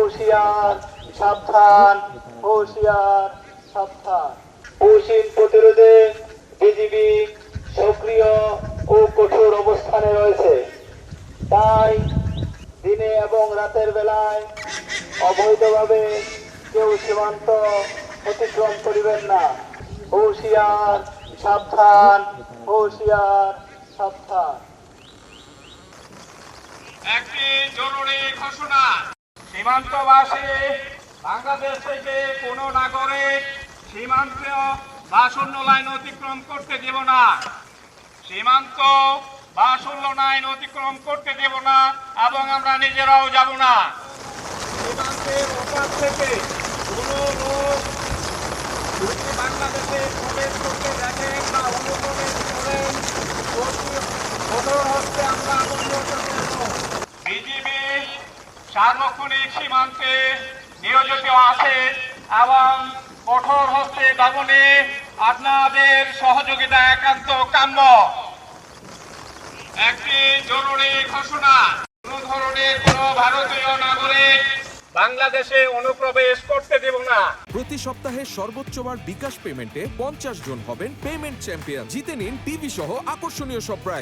হুঁশিয়ার সাবধান, হুঁশিয়ার সাবধান। পশ্চিম প্রতিরোধে বিজিবি সক্রিয় ও কঠোর অবস্থানে রয়েছে। তাই দিনে এবং রাতের বেলায় অবৈধভাবে কেউ সীমান্ত অতিক্রম করিবেন না। হুঁশিয়ার সাবধান, হুঁশিয়ার সাবধান। একটি জরুরি ঘোষণা। সীমান্তবাসী বাংলাদেশ থেকে কোনো নাগরিক সীমান্ত বা শূন্য লাইন অতিক্রম করতে দেব না। সীমান্ত বা শূন্য লাইন অতিক্রম করতে দেব না এবং আমরা নিজেরাও যাব না। সীমান্তের ওপার থেকে কোনো লোক যদি বাংলাদেশে প্রবেশ করতে দেখেন বা অনুপ্রবেশ করেন, কঠোর হচ্ছে আমরা অবহিত করব। বিজিবি সার্বক্ষণিক সীমান্তে নিয়োজিত আছে এবং কঠোর হস্তে দমনে আপনাদের সহযোগিতা একান্ত কাম্য। একটি জরুরি ঘোষণা। কোন ধরনের কোন ভারতীয় নাগরিক বাংলাদেশে অনুপ্রবেশ করতে দেব না। প্রতি সপ্তাহে সর্বোচ্চবার বিকাশ পেমেন্টে 50 জন হবেন পেমেন্ট চ্যাম্পিয়ন। জিতে নিন টিভি সহ আকর্ষণীয় সব প্রাইজ।